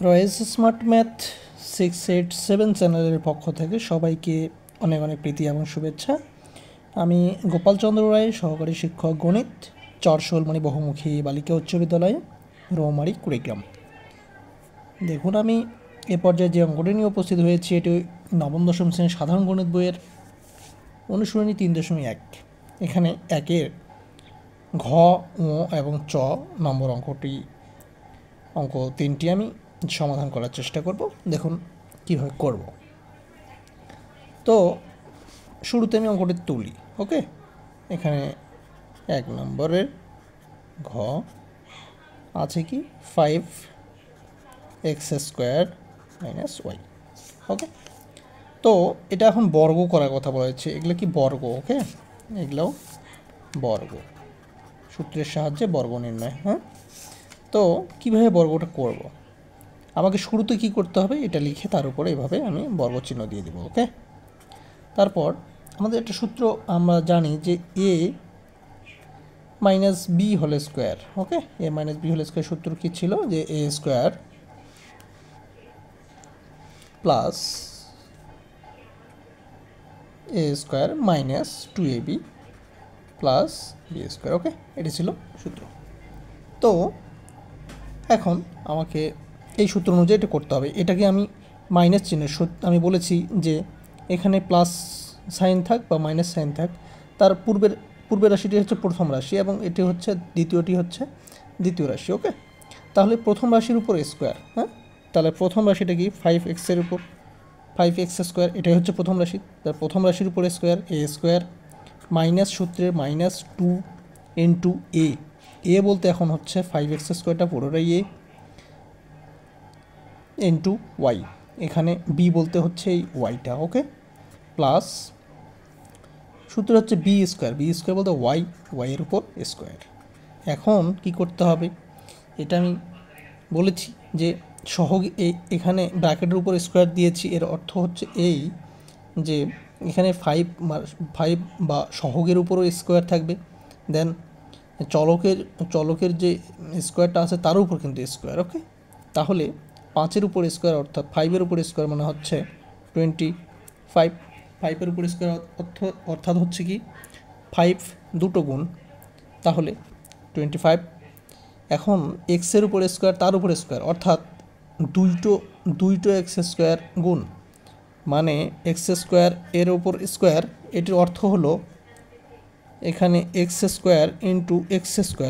রয়েস smart math 687 চ্যানেলের পক্ষ থেকে সবাইকে অনেক অনেক প্রীতি এবং শুভেচ্ছা। আমি গোপালচন্দ্র রায়, সহকারী শিক্ষক গণিত, চরশোলমণি বহুমুখী বালিকা উচ্চ বিদ্যালয়, রৌমারী, কুড়িগ্রাম। দেখুন, আমি এ পর্যায়ে যে অঙ্কটি নিয়ে উপস্থিত হয়েছি এটি নবম দশম শ্রেণীর সাধারণ গণিত বইয়ের অনুশীলনী 3.1। এখানে একের ঘ, ও এবং চ নম্বর অঙ্ক 3টি আমি সমাধান করার চেষ্টা করব। দেখুন কীভাবে করব। তো শুরুতে আমি অঙ্কটি তুলি। ওকে, এখানে 1 নম্বরের ঘ আছে কি 5x² - y। ওকে, তো এটা এখন বর্গ করার কথা বলা হচ্ছে। এগুলো কি বর্গ? ওকে, এগুলোও বর্গ, সূত্রের সাহায্যে বর্গ নির্ণয়। হ্যাঁ, তো কীভাবে বর্গটা করব, আমাকে শুরুতে কি করতে হবে এটা লিখে তার উপরে এভাবে আমি বর্গ চিহ্ন দিয়ে দেবো। ওকে, তারপর আমাদের একটা সূত্র আমরা জানি যে a - b whole square. Okay, a - b whole square সূত্র কী ছিল? যে a² plus a² - 2ab plus b²। ওকে, এটি ছিল সূত্র। তো এখন আমাকে এই সূত্র অনুযায়ী এটা করতে হবে। এটাকে আমি মাইনাস চিহ্নের আমি বলেছি যে এখানে প্লাস সাইন থাক বা মাইনাস সাইন থাক, তার পূর্বের রাশিটি হচ্ছে প্রথম রাশি এবং এটি হচ্ছে দ্বিতীয়টি হচ্ছে দ্বিতীয় রাশি। ওকে, তাহলে প্রথম রাশির উপর স্কোয়ার। হ্যাঁ, তাহলে প্রথম রাশিটা কি 5x-এর উপর 5x², এটাই হচ্ছে প্রথম রাশি। তার প্রথম রাশির উপর স্কোয়ার a² মাইনাস সূত্রের -2 × a বলতে এখন হচ্ছে 5x² পুরোটাই a ইন্টু y, এখানে b বলতে হচ্ছে এই ওয়াইটা। ওকে, প্লাস সূত্র হচ্ছে b² বলতে y এর উপর স্কোয়ার। এখন কি করতে হবে, এটা আমি বলেছি যে সহগ এখানে ব্র্যাকেটের উপর স্কোয়ার দিয়েছি, এর অর্থ হচ্ছে এই যে এখানে 5 বা সহগের উপরও স্কোয়ার থাকবে, দেন চলকের যে স্কোয়ারটা আছে তার উপর কিন্তু স্কোয়ার। ওকে, তাহলে 5-এর উপর স্কোয়ার অর্থাৎ 5-এর উপর স্কোয়ার মানে হচ্ছে 25। 5-এর উপর স্কোয়ার অর্থাৎ হচ্ছে কি 5 দুটো গুণ, তাহলে 25। এখন এক্সের উপর স্কোয়ার তার উপর স্কোয়ার অর্থাৎ দুইটো x² গুণ, মানে x² এর উপর স্কোয়ার। এটির অর্থ হলো এখানে x² ইন্টু x²।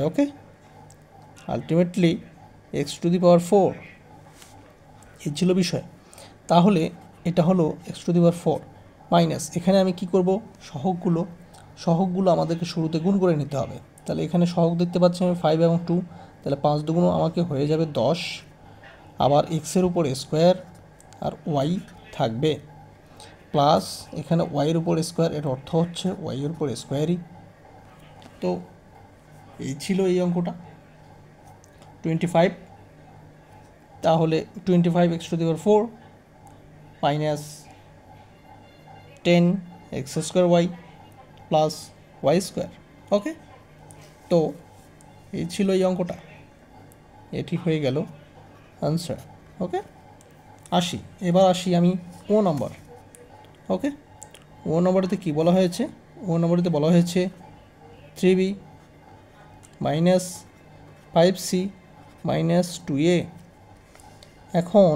ওকে, আলটিমেটলি x⁴ এই ছিল বিষয়। তাহলে এটা হলো x⁴ মাইনাস, এখানে আমি কি করব, সহগগুলো আমাদেরকে শুরুতে গুণ করে নিতে হবে। তাহলে এখানে সহগ দেখতে পাচ্ছি আমি 5 এবং 2, তাহলে 5 দুগুণ আমাকে হয়ে যাবে 10। আবার এক্সের উপর স্কোয়ার আর ওয়াই থাকবে, প্লাস এখানে ওয়াইয়ের উপর স্কোয়ার, এর অর্থ হচ্ছে ওয়াইয়ের উপর স্কোয়ারই। তো এই ছিল এই অঙ্কটা 25। তাহলে 25x⁴ minus 10x² plus y²। ওকে, তো এই ছিল এই অঙ্কটা, এটি হয়ে গেল আনসার। ওকে, এবার আসি আমি ও নম্বর। ওকে, ও নম্বরেতে কী বলা হয়েছে? ও নম্বরেতে বলা হয়েছে 3b - 5c - 2a। এখন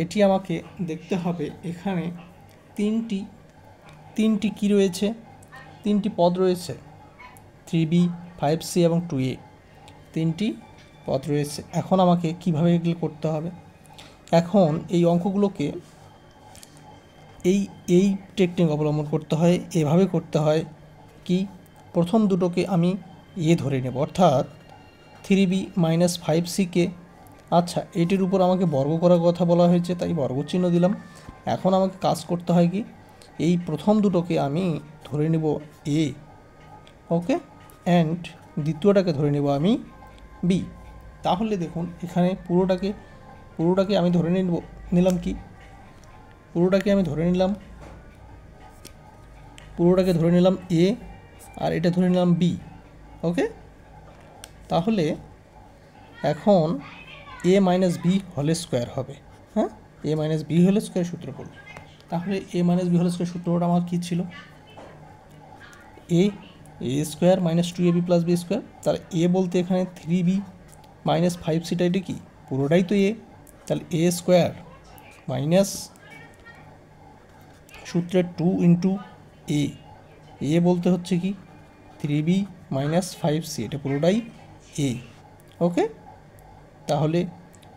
এটি আমাকে দেখতে হবে, এখানে তিনটি কি রয়েছে, তিনটি পদ রয়েছে, 3b 5c এবং 2a, তিনটি পদ রয়েছে। এখন আমাকে কিভাবে এগুলো করতে হবে? এখন এই অঙ্কগুলোকে এই টেকনিক অবলম্বন করতে হয়, এভাবে করতে হয় কি, প্রথম দুটোকে আমি ধরে নেব, অর্থাৎ 3b - 5c-কে, আচ্ছা এটির উপর আমাকে বর্গ করার কথা বলা হয়েছে তাই বর্গ চিহ্ন দিলাম। এখন আমাকে কাজ করতে হয় কি, এই প্রথম দুটোকে আমি ধরে নেব a। ওকে, অ্যান্ড দ্বিতীয়টাকে ধরে নেব আমি b। তাহলে দেখুন এখানে পুরোটাকে আমি ধরে নিলাম কি, পুরোটাকে ধরে নিলাম a আর এটা ধরে নিলাম b। ওকে, তাহলে এখন A minus B whole square হবে। হ্যাঁ, A minus B whole square সূত্র পড়ব। তাহলে A minus B whole square সূত্রটা আমার কী ছিল? A square minus 2ab plus B square. তাহলে এ বলতে এখানে 3b মাইনাস 5c, এটা কি পুরোটাই তো এ। তাহলে এ স্কোয়ার মাইনাস সূত্রে 2 ইন্টু এ বলতে হচ্ছে কি 3b মাইনাস 5c, এটা পুরোটাই এ। ওকে, তাহলে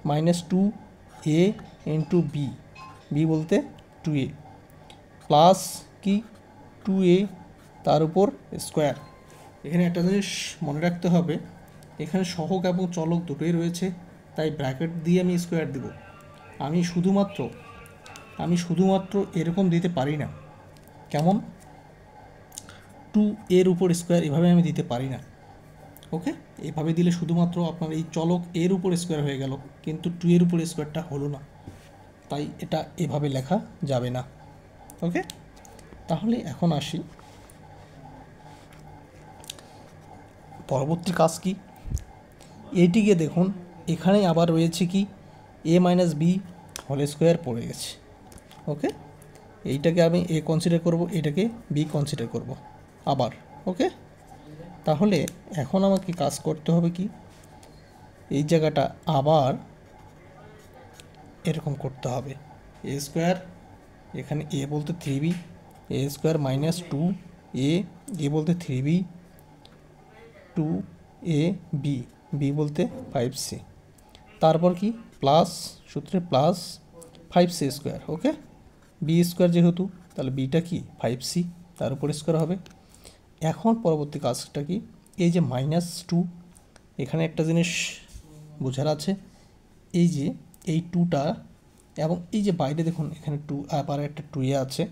মাইনাস 2a ইন্টু বি বলতে 2a প্লাস কি 2a তার উপর স্কোয়ার। এখানে একটা জিনিস মনে রাখতে হবে, এখানে সহগ এবং চলক দুটোই রয়েছে, তাই ব্র্যাকেট দিয়ে আমি স্কোয়ার দেব। আমি শুধুমাত্র এরকম দিতে পারি না। কেমন? 2 এর উপর স্কোয়ার এভাবে আমি দিতে পারি না। ওকে, এভাবে দিলে শুধুমাত্র আপনার এই চলক এর উপর স্কোয়ার হয়ে গেল, কিন্তু 2 এর উপর স্কোয়ারটা হলো না, তাই এটা এভাবে লেখা যাবে না। ওকে, তাহলে এখন আসি পরবর্তী কাজ কি। এইটিকে দেখুন, এখানে আবার রয়েছে কি এ মাইনাস বি হোল স্কোয়ার পড়ে গেছে। ওকে, এইটাকে আমি এ কনসিডার করব, এটাকে বি কনসিডার করব আবার। ওকে, তাহলে এখন আমাকে কাজ করতে হবে কি, এই জায়গাটা আবার এরকম করতে হবে। এ স্কোয়ার, এখানে এ বলতে 3b, এ স্কোয়ার মাইনাস 2 এ বলতে 3b, 2ab, বি বলতে 5c, তারপর কি প্লাস সূত্রে প্লাস 5c স্কোয়ার। ওকে, বি স্কোয়ার যেহেতু, তাহলে বিটা কি 5c তার উপর স্কোয়ার হবে। এখন পরবর্তী কাজটা কি, এই যে মাইনাস 2, এখানে একটা জিনিস বোঝার আছে, এই যে এই 2টা এবং এই যে বাইরে দেখুন এখানে 2 আবার একটা 2a আছে,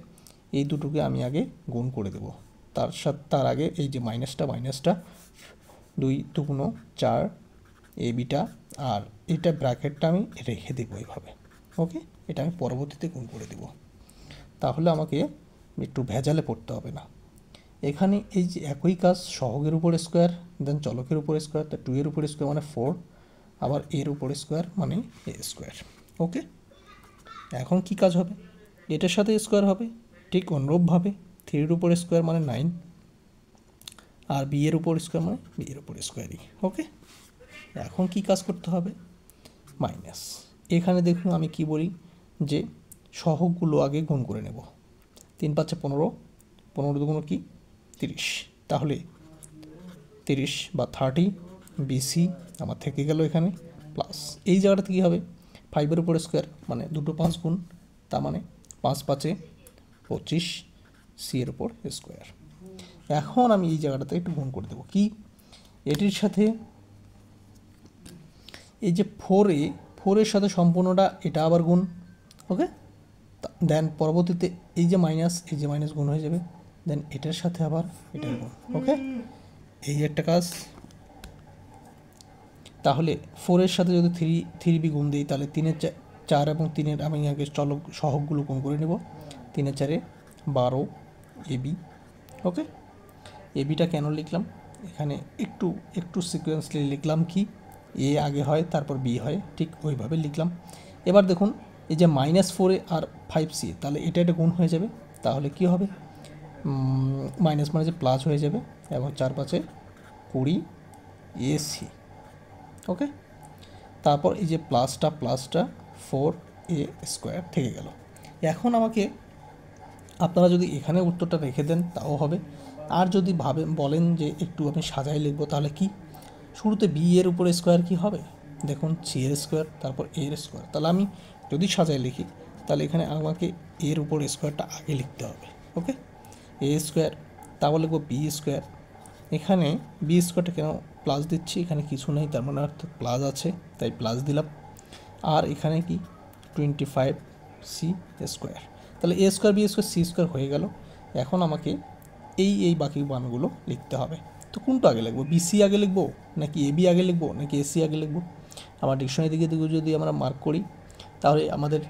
এই দুটোকে আমি আগে গুণ করে দেব। তার আগে এই যে মাইনাসটা 2 2 4 এ বিটা, আর এটা ব্র্যাকেটটা আমি রেখে দেবো এইভাবে। ওকে, এটা আমি পরবর্তীতে গুণ করে দেব, তাহলে আমাকে একটু ভেজালে পড়তে হবে না। এখানে এই যে একই কাজ, সহগের উপর স্কোয়ার, দেন চলকের উপর স্কোয়ার, তা 2 এর উপর স্কোয়ার মানে 4, আবার এর উপর স্কোয়ার মানে এ স্কোয়ার। ওকে, এখন কি কাজ হবে, এটার সাথে স্কোয়ার হবে, ঠিক অনুরূপভাবে 3 এর উপর স্কোয়ার মানে 9, আর বি এর উপর স্কোয়ার মানে বি এর উপর স্কোয়ারই। ওকে, এখন কি কাজ করতে হবে, মাইনাস। এখানে দেখুন আমি কি বলি, যে সহগগুলো আগে গুণ করে নেব। 3 5 15, 15 দুগুণ কি 30, তাহলে 30 বা 30 বিসি আমার থেকে গেল এখানে, প্লাস এই জায়গাটাতে কী হবে 5 এর উপর স্কোয়ার মানে 2 5 গুণ, তার মানে 5 5 25 সি এর উপর স্কোয়ার। এখন আমি এই জায়গাটাতে একটু গুণ করে দেবো কি, এটির সাথে এই যে 4 এর সাথে সম্পূর্ণটা এটা আবার গুণ। ওকে, দেন পরবর্তীতে এই যে মাইনাস গুণ হয়ে যাবে, দেন এটার সাথে আবার এটার গুণ। ওকে, এই একটা কাজ। তাহলে 4-এর সাথে যদি 3b গুণ দিই, তাহলে 3-এর 4 এবং 3-এর আমি আগে চলক সহগগুলো গুণ করে নেব। 3-এর 4 12 এবি। ওকে, এবিটা কেন লিখলাম, এখানে একটু সিকোয়েন্সলি লিখলাম কি, এ আগে হয় তারপর বি হয়, ঠিক ওইভাবে লিখলাম। এবার দেখুন এই যে -4 আর 5c, তাহলে এটা গুণ হয়ে যাবে, তাহলে কি হবে মাইনাস মানে যে প্লাস হয়ে যাবে, এবং 4 5 20 এসি। ওকে, তারপর এই যে প্লাসটা 4a স্কোয়ার থেকে গেল। এখন আমাকে আপনারা যদি এখানে উত্তরটা রেখে দেন তাও হবে, আর যদি বলেন যে একটু আমি সাজাই লিখবো, তাহলে কি শুরুতে বি এর উপর স্কোয়ার কি হবে, দেখুন সি এর স্কোয়ার তারপর এর স্কোয়ার। তাহলে আমি যদি সাজাই লিখি, তাহলে এখানে আমাকে এর উপর স্কোয়ারটা আগে লিখতে হবে। ওকে, এ স্কোয়ার, তারপর লিখবো বি স্কোয়ার। এখানে বি স্কোয়ারটা কেন প্লাস দিচ্ছি, এখানে কিছু নেই, তার মানে অর্থাৎ প্লাস আছে তাই প্লাস দিলাম। আর এখানে কি 25c স্কোয়ার, তাহলে A square B square C square হয়ে গেল। এখন আমাকে এই বাকি মানগুলো লিখতে হবে। তো কোনটা আগে লিখবো, বিসি আগে লিখবো নাকি এবি আগে লিখবো নাকি এসি আগে লিখবো? আমার ডিকশনারি দিকে যদি আমরা মার্ক করি, তাহলে আমাদের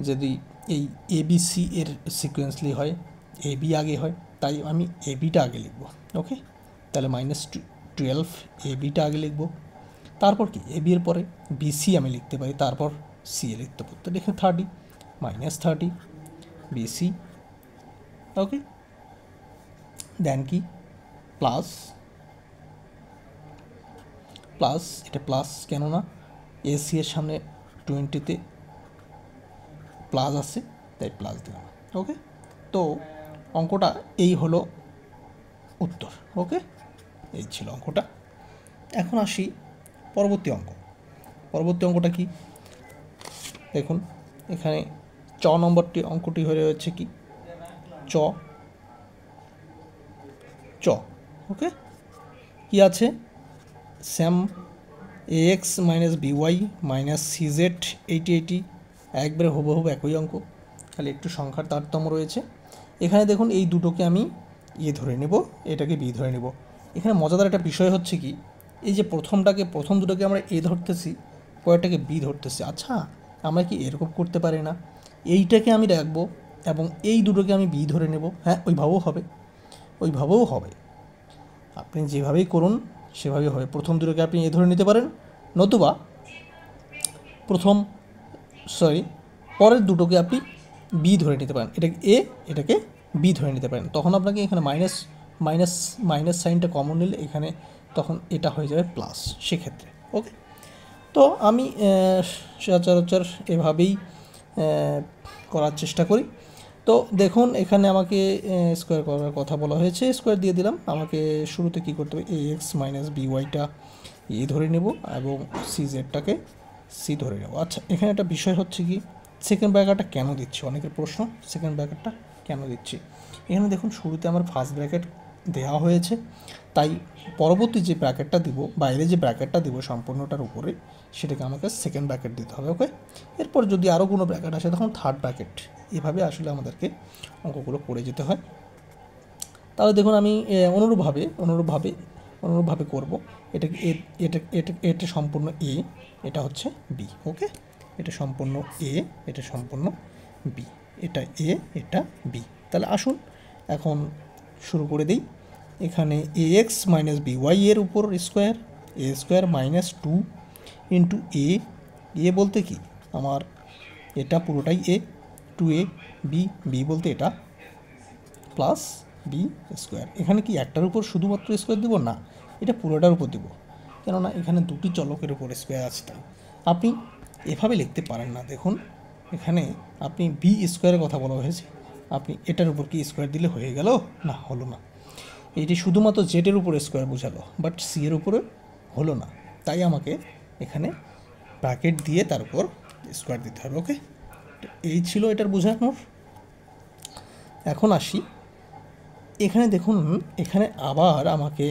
যদি এই এবিসি এর সিকোয়েন্সলি হয়, এবি আগে হয়, তাই আমি এবিটা আগে লিখবো। ওকে, তাহলে -12 এবিটা আগে লিখবো, তারপর কি এ বি এর পরে বিসি আমি লিখতে পারি, তারপর সি এ লিখতে পারি। তো দেখে 30 মাইনাস 30 বিসি, ওকে, দেন কি প্লাস প্লাস, এটা প্লাস কেন না, এসি এর সামনে 20-তে প্লাস আছে তাই প্লাস দিলাম। ওকে, তো অঙ্কটা এই হলো উত্তর। ওকে, এই ছিল অঙ্কটা। এখন আসি পরবর্তী অঙ্ক। পরবর্তী অঙ্কটা কি দেখুন, এখানে চ নম্বরটি অঙ্কটি হয়ে রয়েছে কি চ চ ওকে, কি আছে Sam A x minus by minus CZ 80 একবারে হুবহু একই অঙ্ক, খালি একটু সংখ্যার তারতম্য রয়েছে। এখানে দেখুন এই দুটোকে আমি এ ধরে নেব, এটাকে বি ধরে নেব। এখানে মজাদার একটা বিষয় হচ্ছে কি, এই যে প্রথম দুটোকে আমরা এ ধরতেছি, পরেরটাকে বি ধরতেছি। আচ্ছা, আমরা কি এরকম করতে পারি না, এইটাকে আমি রাখবো এবং এই দুটোকে আমি বি ধরে নেব? হ্যাঁ, ওইভাবেও হবে। আপনি যেভাবেই করুন সেভাবেই হবে। প্রথম দুটোকে আপনি এ ধরে নিতে পারেন, নতুবা পরের দুটোকে আপনি বি ধরে নিতে পারেন। এটাকে এ, এটাকে বি ধরে নিতে পারেন। তখন আপনাকে এখানে মাইনাস সাইনটা কমন নিলে এখানে তখন এটা হয়ে যাবে প্লাস সেক্ষেত্রে। ওকে, তো আমি সচরাচর এভাবেই করার চেষ্টা করি। তো দেখুন এখানে আমাকে স্কোয়ার করার কথা বলা হয়েছে, স্কোয়ার দিয়ে দিলাম। আমাকে শুরুতে কী করতে হবে, এ এক্স মাইনাস বিওয়াইটা এ ধরে নেব এবং সি জেডটাকে সি ধরে নেব। আচ্ছা, এখানে একটা বিষয় হচ্ছে কি, সেকেন্ড ব্র্যাকেটটা কেন দিচ্ছি, অনেকের প্রশ্ন, সেকেন্ড ব্র্যাকেটটা কেন দিচ্ছি। এখানে দেখুন শুরুতে আমার ফার্স্ট ব্র্যাকেট দেওয়া হয়েছে, তাই পরবর্তী যে ব্র্যাকেটটা দিব, বাইরে যে ব্র্যাকেটটা দিব সম্পূর্ণটার উপরে, সেটাকে আমাকে সেকেন্ড ব্র্যাকেট দিতে হবে। ওকে, এরপর যদি আরও কোনো ব্র্যাকেট আসে তখন থার্ড ব্র্যাকেট। এভাবে আসলে আমাদেরকে অঙ্কগুলো করে যেতে হয়। তাহলে দেখুন আমি অনুরূপভাবে করব। এটা সম্পূর্ণ এ, এটা হচ্ছে বি। ওকে, এটা সম্পূর্ণ এ, এটা সম্পূর্ণ বি, এটা এ, এটা বি। তাহলে আসুন এখন শুরু করে দিই। এখানে এ এক্স মাইনাস বি ওয়াই এর উপর স্কোয়ার, এ স্কোয়ার মাইনাস 2 ইন্টু এ বলতে কি আমার এটা পুরোটাই এ, 2a, বি বলতে এটা প্লাস বি স্কোয়ার। এখানে কি একটার উপর শুধুমাত্র স্কোয়ার দেবো না, এটা পুরোটার উপর দেবো, কেননা এখানে দুটি চলকের উপর স্কোয়ার আছে। তাই আপনি এভাবে লিখতে পারেন না। দেখুন এখানে আপনি বি স্কোয়ারের কথা বলা হয়েছে, আপনি এটার উপর কি স্কোয়ার দিলে হয়ে গেল? না, হলো না। এটি শুধুমাত্র জেডের উপর স্কোয়ার বোঝালো, বাট সি এর উপরে হলো না, তাই আমাকে এখানে ব্র্যাকেট দিয়ে তার উপর স্কোয়ার দিতে হবে। ওকে, এই ছিল এটার বোঝানোর। এখন আসি এখানে দেখুন, এখানে আবার আমাকে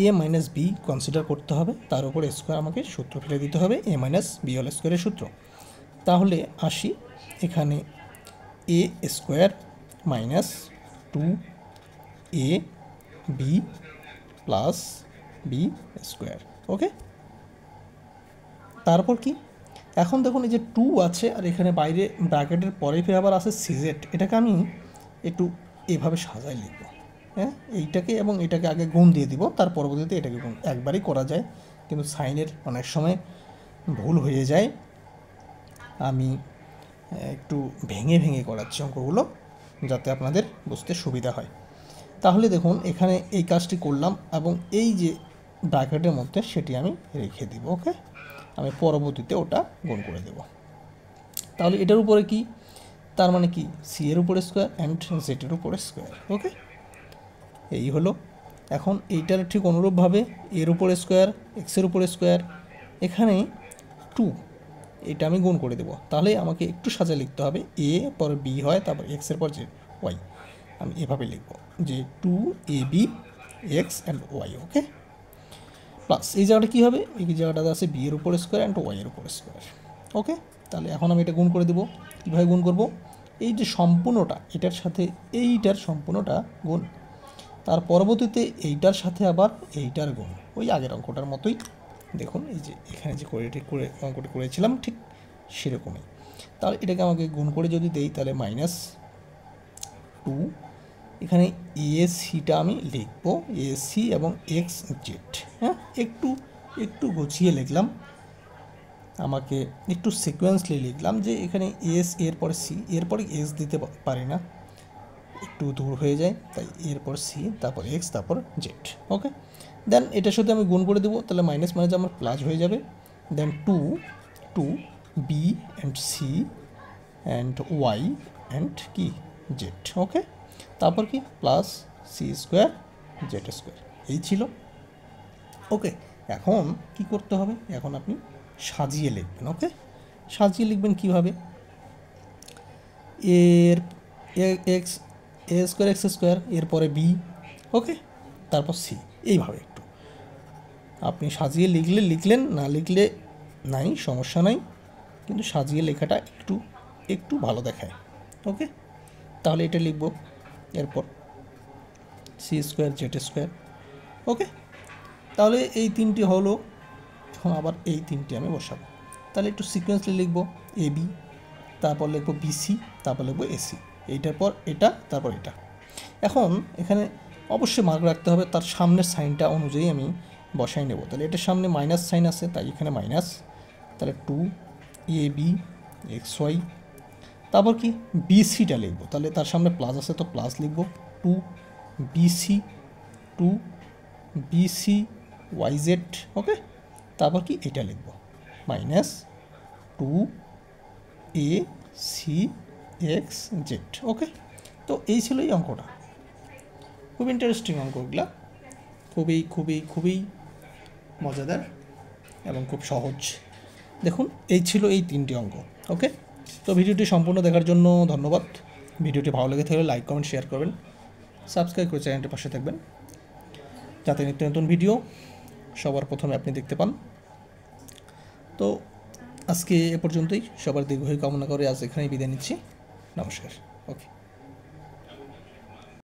এ মাইনাস বি কনসিডার করতে হবে, তার উপর স্কোয়ার আমাকে সূত্র ফেলে দিতে হবে, এ মাইনাস বি হোল স্কোয়ারের সূত্র। তাহলে আসি এখানে A square minus 2a B plus B square. Okay, তারপর কি, এখন দেখুন এই যে 2 আছে আর এখানে বাইরে ব্র্যাকেটের পরে ফের আবার আছে সিজেড, এটাকে আমি একটু এভাবে সাজাই লিখব। হ্যাঁ, এইটাকে এবং এটাকে আগে গুণ দিয়ে দিব, তার পরবর্তীতে এটাকে গুণ। একবারই করা যায়, কিন্তু সাইনের অনেক সময় ভুল হয়ে যায়। আমি একটু ভেঙে করাচ্ছি অঙ্কগুলো, যাতে আপনাদের বুঝতে সুবিধা হয়। তাহলে দেখুন এখানে এই কাজটি করলাম এবং এই যে ব্র্যাকেটের মধ্যে সেটি আমি রেখে দিব। ওকে, আমি পরবর্তীতে ওটা গুণ করে দেব। তাহলে এটার উপরে কি, তার মানে কি সি এর উপরে স্কোয়ার অ্যান্ড জেডের উপরে স্কোয়ার। ওকে, এই হলো। এখন এইটার ঠিক অনুরূপভাবে এর উপরে স্কোয়ার, এক্সের উপরে স্কোয়ার, এখানে 2, এটা আমি গুণ করে দেবো। তাহলে আমাকে একটু সাজা লিখতে হবে, এ পর বি হয়, তারপর এক্সের পর জেড ওয়াই। আমি এভাবে লিখব যে 2ab x and y. Okay, plus এই জায়গাটা কী হবে, এই জায়গাটাতে আছে বি এর উপর স্কোয়ার অ্যান্ড ওয়াই এর উপর স্কোয়ার। ওকে, তাহলে এখন আমি এটা গুণ করে দেবো। কীভাবে গুণ করব, এই যে সম্পূর্ণটা এটার সাথে এইটার সম্পূর্ণটা গুণ, তার পরবর্তীতে এইটার সাথে আবার এইটার গুণ, ওই আগের অঙ্কটার মতোই। দেখুন এই যে এখানে যে অঙ্কটি করেছিলাম ঠিক সেরকমই। তাহলে এটাকে আমাকে গুণ করে যদি দেই, তাহলে -2, এখানে এ সিটা আমি লিখবো এ সি এবং এক্স জেড। হ্যাঁ, একটু একটু গুছিয়ে লিখলাম, আমাকে একটু সিকোয়েন্সলি লিখলাম যে এখানে এস এরপরে সি, এরপরে এস দিতে পারি না, একটু দূর হয়ে যায়, তাই এরপর সি, তারপর এক্স, তারপর জেড। ওকে, দেন এটার সাথে আমি গুণ করে দেবো, তাহলে মাইনাস মাইনাস আমার প্লাস হয়ে যাবে। Then two B and C and Y and কি জেড। ওকে, তারপর কি plus C square Z square, এই ছিল। ওকে, এখন কি করতে হবে, এখন আপনি সাজিয়ে লিখবেন। ওকে, সাজিয়ে লিখবেন কীভাবে, এর এক্স এ স্কোয়ার এক্স স্কোয়ার, এরপরে বি, ওকে, তারপর সি, এইভাবে একটু আপনি সাজিয়ে লিখলেন, না লিখলে নাই, সমস্যা নাই, কিন্তু সাজিয়ে লেখাটা একটু একটু ভালো দেখায়। ওকে, তাহলে এটা লিখব, এরপর সি স্কোয়ার জেড স্কোয়ার। ওকে, তাহলে এই তিনটি হলো, এখন আবার এই তিনটি আমি বসাবো, তাহলে একটু সিকোয়েন্সলি লিখব, এ বি, তারপর লিখব বিসি, তারপর লিখব এসি, এইটার পর এটা, তারপর এটা। এখন এখানে অবশ্যই মার্ক রাখতে হবে, তার সামনের সাইনটা অনুযায়ী আমি বসাই নেব। তাহলে এটার সামনে মাইনাস সাইন আছে, তাই এখানে মাইনাস, তাহলে 2 এ বি এক্স ওয়াই, তারপর কি বিসিটা লিখব, তাহলে তার সামনে প্লাস আছে তো প্লাস লিখব, 2 বিসি ওয়াই জেড। ওকে, তারপর কি এটা লিখব, minus 2 A C X Z. Okay, তো এই ছিল এই অঙ্কটা, খুব ইন্টারেস্টিং অঙ্কগুলা, খুবই খুবই খুবই মজাদার এবং খুব সহজ। দেখুন, এই ছিল এই তিনটি অঙ্ক। ওকে, তো ভিডিওটি সম্পূর্ণ দেখার জন্য ধন্যবাদ। ভিডিওটি ভালো লেগে থাকলে লাইক কমেন্ট শেয়ার করবেন, সাবস্ক্রাইব করে চ্যানেলটির পাশে থাকবেন, যাতে নিত্য নতুন ভিডিও সবার প্রথমে আপনি দেখতে পান। তো আজকে এ পর্যন্তই, সবার দীর্ঘায়ু কামনা করে আজ এখানেই বিদায় নিচ্ছি। নমস্কার। ওকে।